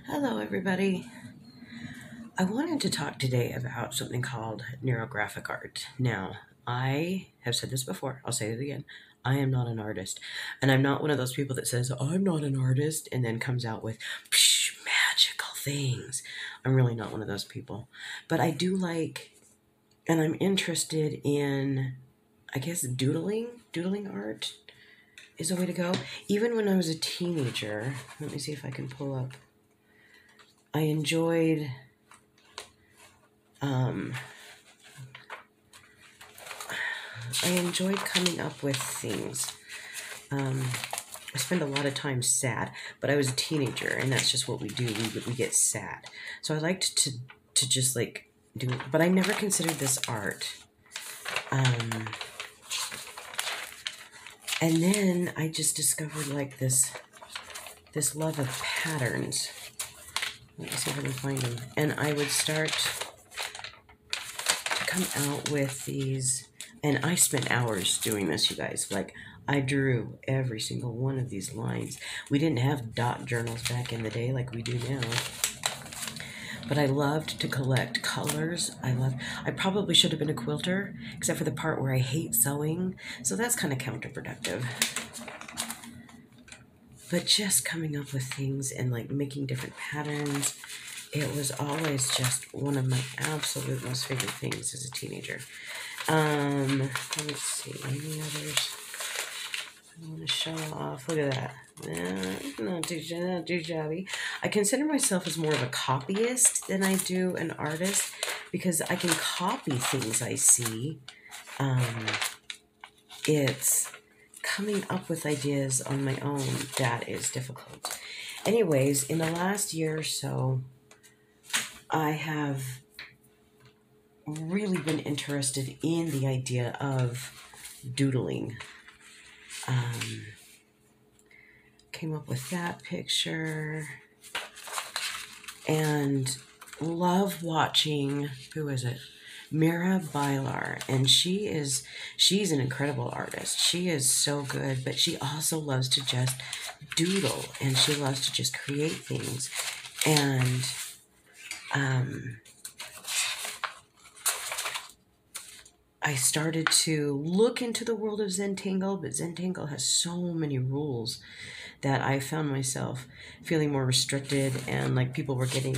Hello, everybody. I wanted to talk today about something called neurographic art. Now, I have said this before, I'll say it again. I am not an artist, and I'm not one of those people that says, I'm not an artist, and then comes out with magical things. I'm really not one of those people. But I do like, and I'm interested in, I guess, doodling art is a way to go. Even when I was a teenager, let me see if I can pull up. I enjoyed um, coming up with things. I spend a lot of time sad, but I was a teenager, and that's just what we do. We get sad. So I liked to just like do, but I never considered this art. And then I just discovered like this love of patterns. Let me see if I can find them. And I would start to come out with these, and I spent hours doing this, you guys. Like, I drew every single one of these lines. We didn't have dot journals back in the day like we do now. But I loved to collect colors. I probably should have been a quilter, except for the part where I hate sewing. So that's kind of counterproductive. But just coming up with things and like making different patterns, it was always just one of my absolute most favorite things as a teenager. Let me see, any others I want to show off? Look at that. Not too shabby. I consider myself as more of a copyist than I do an artist, because I can copy things I see. It's coming up with ideas on my own that is difficult. Anyways, in the last year or so, I have really been interested in the idea of doodling. Came up with that picture and love watching, who is it? Mira Bailar, and she's an incredible artist. She is so good, but she also loves to just doodle, and she loves to just create things. And I started to look into the world of Zentangle, but Zentangle has so many rules that I found myself feeling more restricted, and like people were getting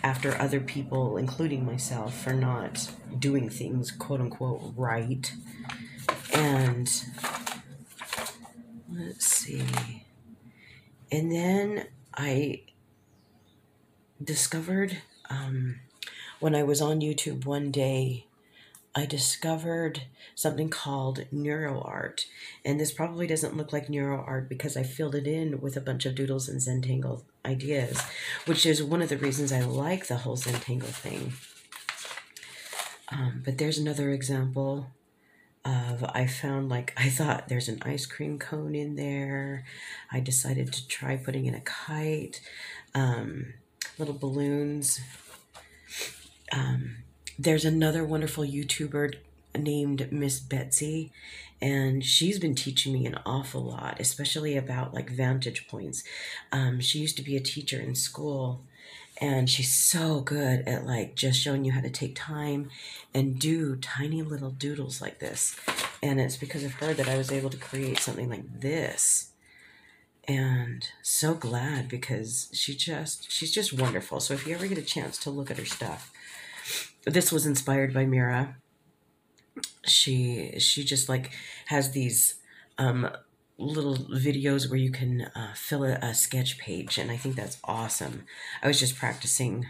after other people, including myself, for not doing things quote unquote right. And let's see. And then I discovered, when I was on YouTube one day, I discovered something called neuro art. And this probably doesn't look like neuro art because I filled it in with a bunch of doodles and Zentangle ideas, which is one of the reasons I like the whole Zentangle thing. But there's another example of, I found, like, I thought there's an ice cream cone in there. I decided to try putting in a kite, little balloons. There's another wonderful YouTuber named Miss Betsy, and she's been teaching me an awful lot, especially about like vantage points. She used to be a teacher in school, and she's so good at like just showing you how to take time and do tiny little doodles like this. And it's because of her that I was able to create something like this. And so glad, because she's just wonderful. So if you ever get a chance to look at her stuff, this was inspired by Mira. She just like has these little videos where you can fill a sketch page, and I think that's awesome. I was just practicing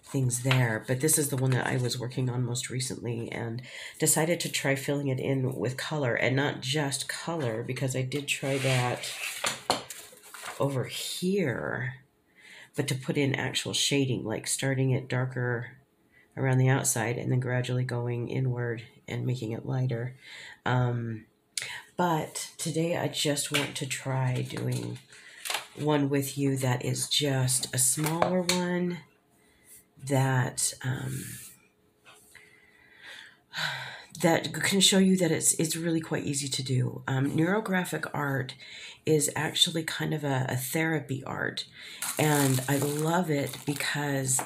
things there, but this is the one that I was working on most recently, and decided to try filling it in with color, and not just color, because I did try that over here, but to put in actual shading, like starting it darker around the outside and then gradually going inward and making it lighter. But today I just want to try doing one with you that is just a smaller one that can show you that it's really quite easy to do. Neurographic art is actually kind of a therapy art, and I love it because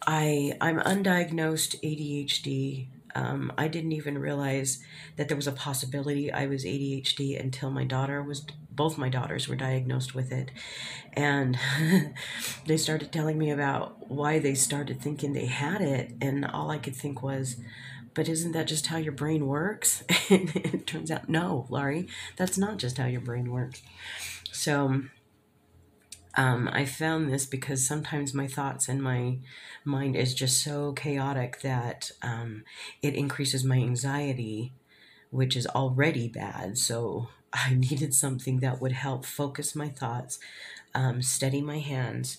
I'm undiagnosed ADHD. I didn't even realize that there was a possibility I was ADHD until both my daughters were diagnosed with it. And they started telling me about why they started thinking they had it. And all I could think was, but isn't that just how your brain works? And it turns out, no, Laurie, that's not just how your brain works. So I found this because sometimes my thoughts and my mind is just so chaotic that it increases my anxiety, which is already bad. So I needed something that would help focus my thoughts, steady my hands.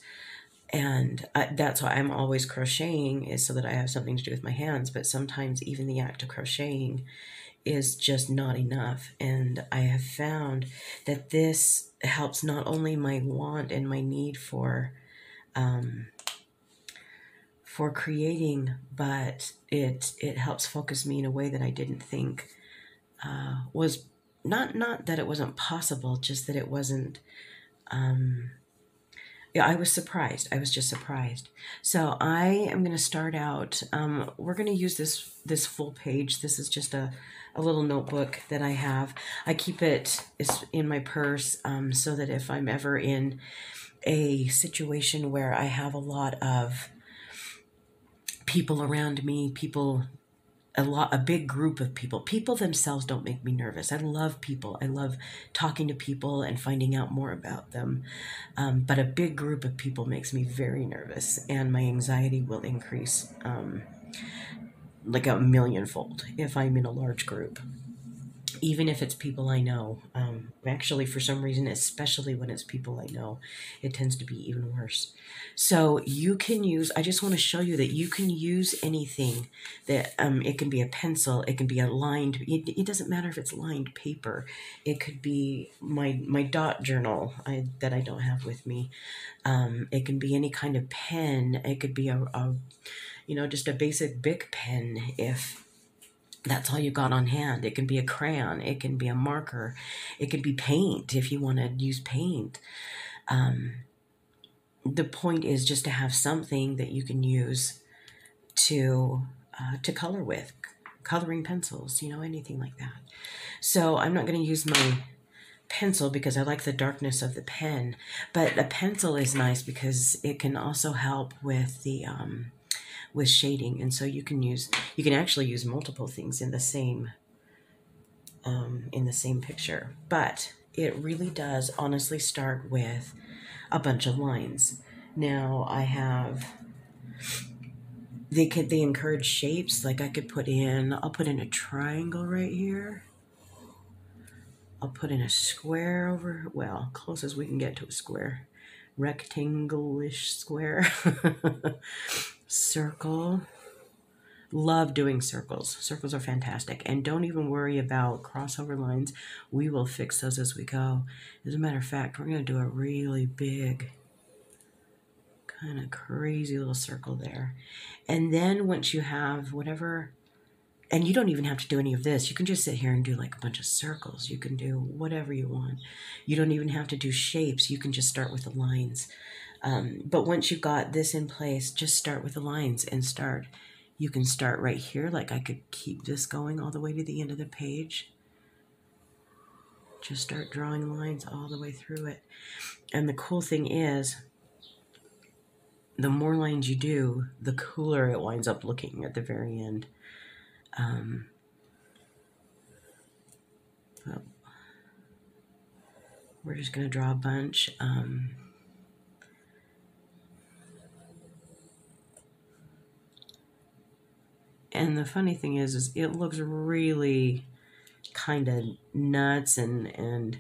And that's why I'm always crocheting, is so that I have something to do with my hands. But sometimes even the act of crocheting is just not enough. And I have found that this helps not only my want and my need for creating, but it helps focus me in a way that I didn't think was not that it wasn't possible, just that it wasn't. Yeah, I was surprised. I was just surprised. So I am going to start out. We're going to use this full page. This is just a little notebook that I have. I keep it in my purse so that if I'm ever in a situation where I have a lot of people around me, a big group of people. People themselves don't make me nervous. I love people. I love talking to people and finding out more about them. But a big group of people makes me very nervous, and my anxiety will increase like a millionfold if I'm in a large group. Even if it's people I know. Actually, for some reason, especially when it's people I know, it tends to be even worse. So you can use, I just want to show you that you can use anything that, it can be a pencil, it can be a lined, it doesn't matter if it's lined paper. It could be my dot journal that I don't have with me. It can be any kind of pen. It could be just a basic Bic pen if that's all you got on hand. It can be a crayon. It can be a marker. It can be paint if you want to use paint. The point is just to have something that you can use to color with, coloring pencils, anything like that. So I'm not going to use my pencil because I like the darkness of the pen, but a pencil is nice because it can also help with the with shading, and so you can actually use multiple things in the same picture. But it really does honestly start with a bunch of lines. Now they encourage shapes, like I'll put in a triangle right here. I'll put in a square over, well, close as we can get to a square. Rectangle-ish square. Circle. Love doing circles. Circles are fantastic. And don't even worry about crossover lines. We will fix those as we go. As a matter of fact, we're going to do a really big, kind of crazy little circle there. And then once you have whatever, and you don't even have to do any of this. You can just sit here and do like a bunch of circles. You can do whatever you want. You don't even have to do shapes. You can just start with the lines. But once you've got this in place, just start with the lines and start. You can start right here, like I could keep this going all the way to the end of the page. Just start drawing lines all the way through it. And the cool thing is, the more lines you do, the cooler it winds up looking at the very end. We're just going to draw a bunch. And the funny thing is it looks really kind of nuts and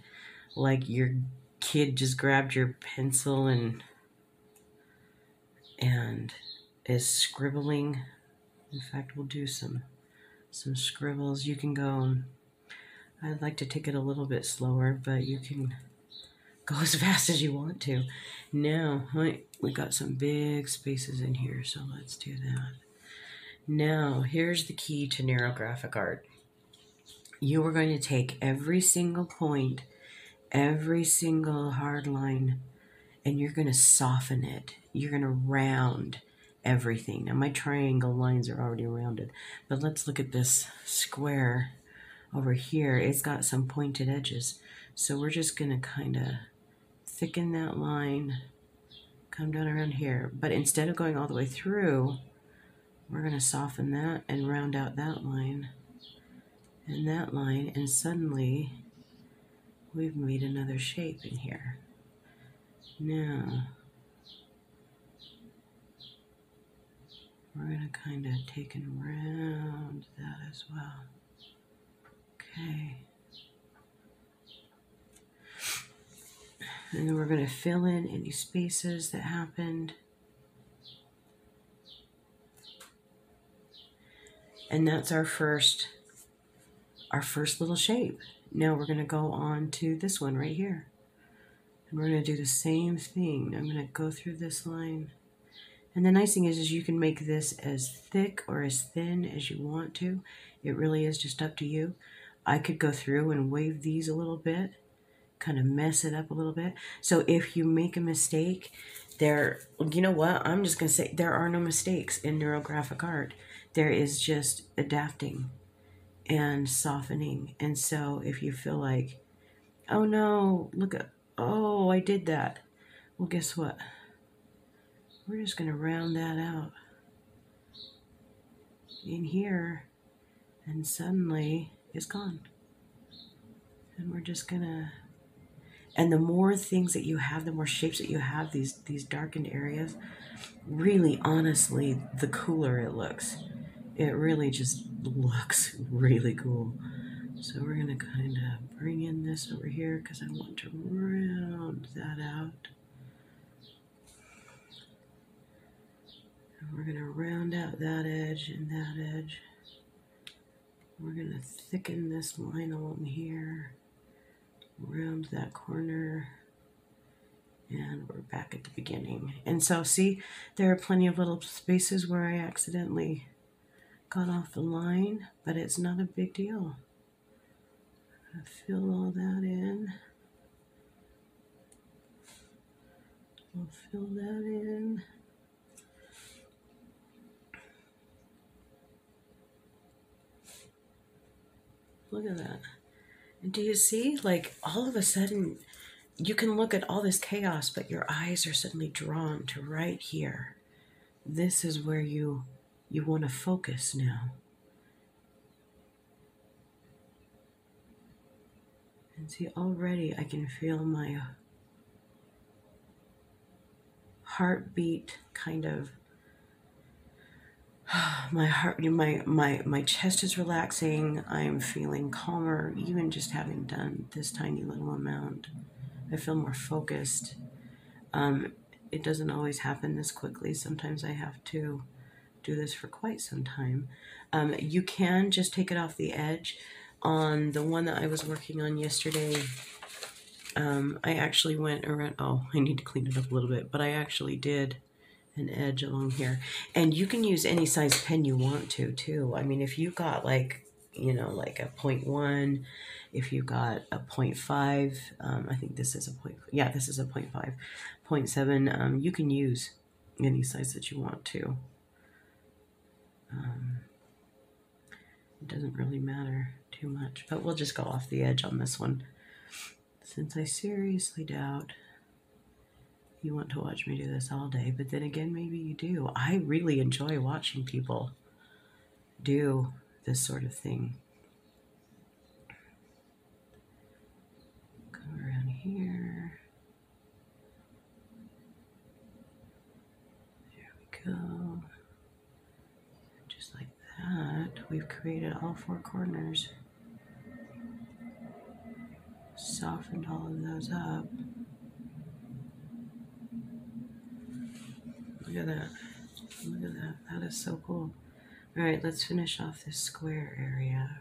like your kid just grabbed your pencil and is scribbling. In fact, we'll do some scribbles. You can go, I'd like to take it a little bit slower, but you can go as fast as you want to. Now, we got some big spaces in here, so let's do that. Now, here's the key to neurographic art. You are going to take every single point, every single hard line, and you're going to soften it. You're going to round everything. Now, my triangle lines are already rounded, but let's look at this square over here. It's got some pointed edges. So we're just going to kind of thicken that line, come down around here. But instead of going all the way through, we're going to soften that and round out that line and that line, and suddenly we've made another shape in here. Now, we're going to kind of take and round that as well. Okay. And then we're going to fill in any spaces that happened. And that's our first little shape. Now we're going to go on to this one right here. And we're going to do the same thing. I'm going to go through this line. And the nice thing is you can make this as thick or as thin as you want to. It really is just up to you. I could go through and wave these a little bit, kind of mess it up a little bit. So if you make a mistake, you know what? I'm just going to say there are no mistakes in neurographic art. There is just adapting and softening. And so if you feel like, oh no, oh, I did that. Well, guess what? We're just going to round that out in here, and suddenly it's gone. And we're just going to, and the more things that you have, the more shapes that you have, these darkened areas, really, honestly, the cooler it looks. It really just looks really cool. So we're going to kind of bring in this over here because I want to round that out. And we're going to round out that edge and that edge. We're going to thicken this line along here, round that corner, and we're back at the beginning. And so see, there are plenty of little spaces where I accidentally got off the line, but it's not a big deal. I'm gonna fill all that in. We'll fill that in. Look at that. And do you see, like, all of a sudden, you can look at all this chaos, but your eyes are suddenly drawn to right here. This is where you want to focus now. And see, already I can feel my heartbeat kind of, my chest is relaxing. I'm feeling calmer, even just having done this tiny little amount. I feel more focused. It doesn't always happen this quickly. Sometimes I have to do this for quite some time. You can just take it off the edge. On the one that I was working on yesterday, I actually went around, oh, I need to clean it up a little bit, but I actually did an edge along here. And you can use any size pen you want to, too. I mean, if you've got like, you know, like a 0.1, if you've got a 0.5, I think this is a this is a 0.5, 0.7, you can use any size that you want to. It doesn't really matter too much, but we'll just go off the edge on this one, since I seriously doubt you want to watch me do this all day. But then again, maybe you do. I really enjoy watching people do this sort of thing. Come around here. There we go. Just like that, we've created all four corners. Softened all of those up. Look at that. Look at that. That is so cool. All right, let's finish off this square area.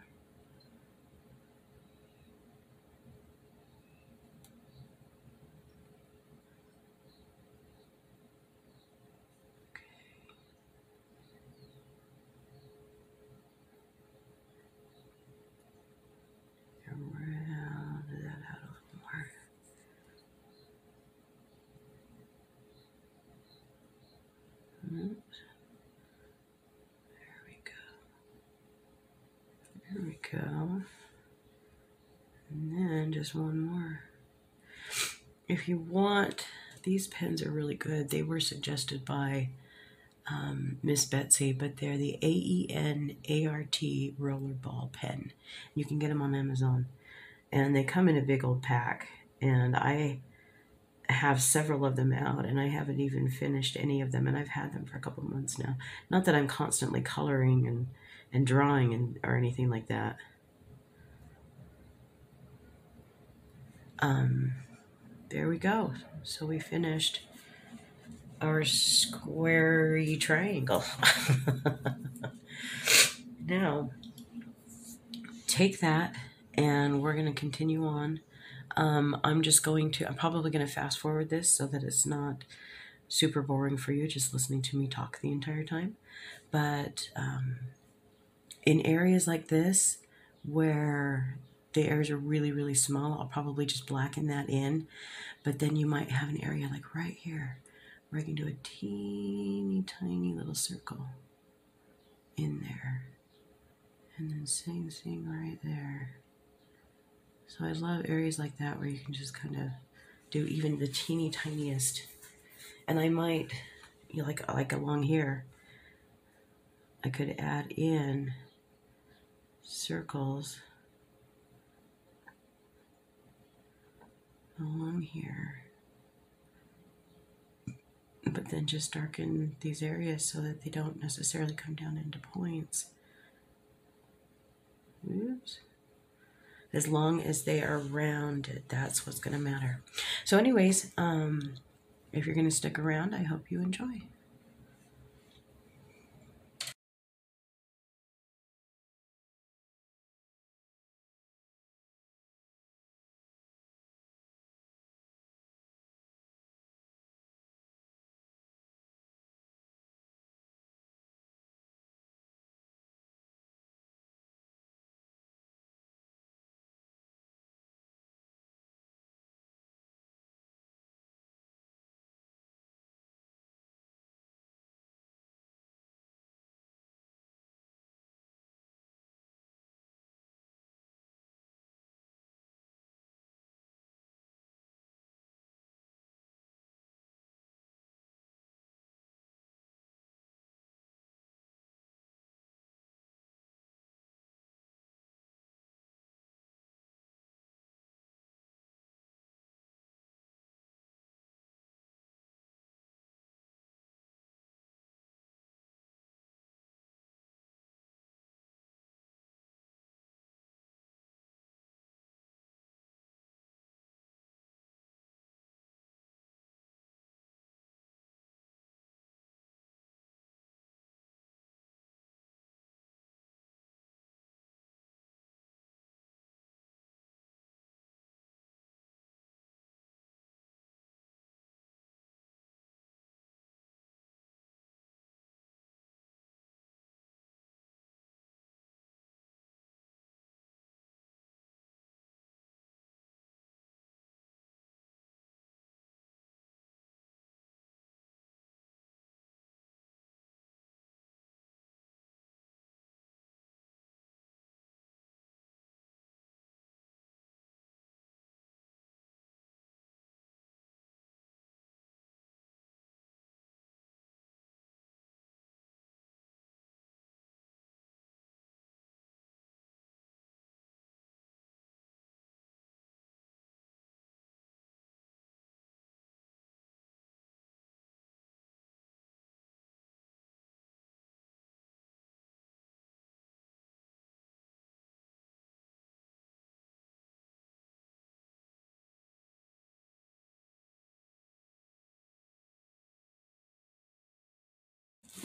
go. And then just one more. If you want, these pens are really good. They were suggested by Miss Betsy, but they're the AENART rollerball pen. You can get them on Amazon, and they come in a big old pack, and I have several of them out, and I haven't even finished any of them, and I've had them for a couple of months now. Not that I'm constantly coloring and drawing or anything like that. There we go. So we finished our squarey triangle. Now, take that, and we're going to continue on. I'm probably going to fast forward this so that it's not super boring for you just listening to me talk the entire time. But in areas like this where the areas are really, really small, I'll probably just blacken that in. But then you might have an area like right here where I can do a teeny tiny little circle in there. And then same thing right there. So I love areas like that where you can just kind of do even the teeny tiniest. And I might, like along here, I could add in circles along here. But then just darken these areas so that they don't necessarily come down into points. Oops. As long as they are rounded, that's what's going to matter. So anyways, if you're going to stick around, I hope you enjoy.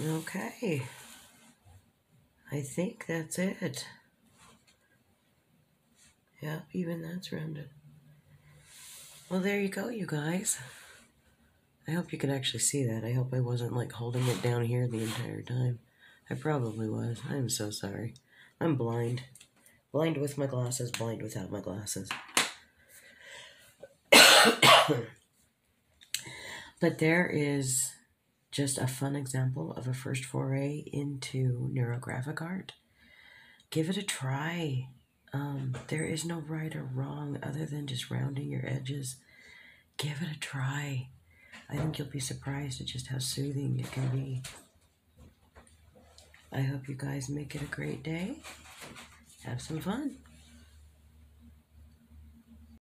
Okay, I think that's it. Yep, even that's rounded. Well, there you go, you guys. I hope you could actually see that. I hope I wasn't like holding it down here the entire time. I probably was. I'm so sorry. I'm blind. Blind with my glasses, blind without my glasses. But there is just a fun example of a first foray into neurographic art. Give it a try. There is no right or wrong other than just rounding your edges. Give it a try. I think you'll be surprised at just how soothing it can be. I hope you guys make it a great day. Have some fun.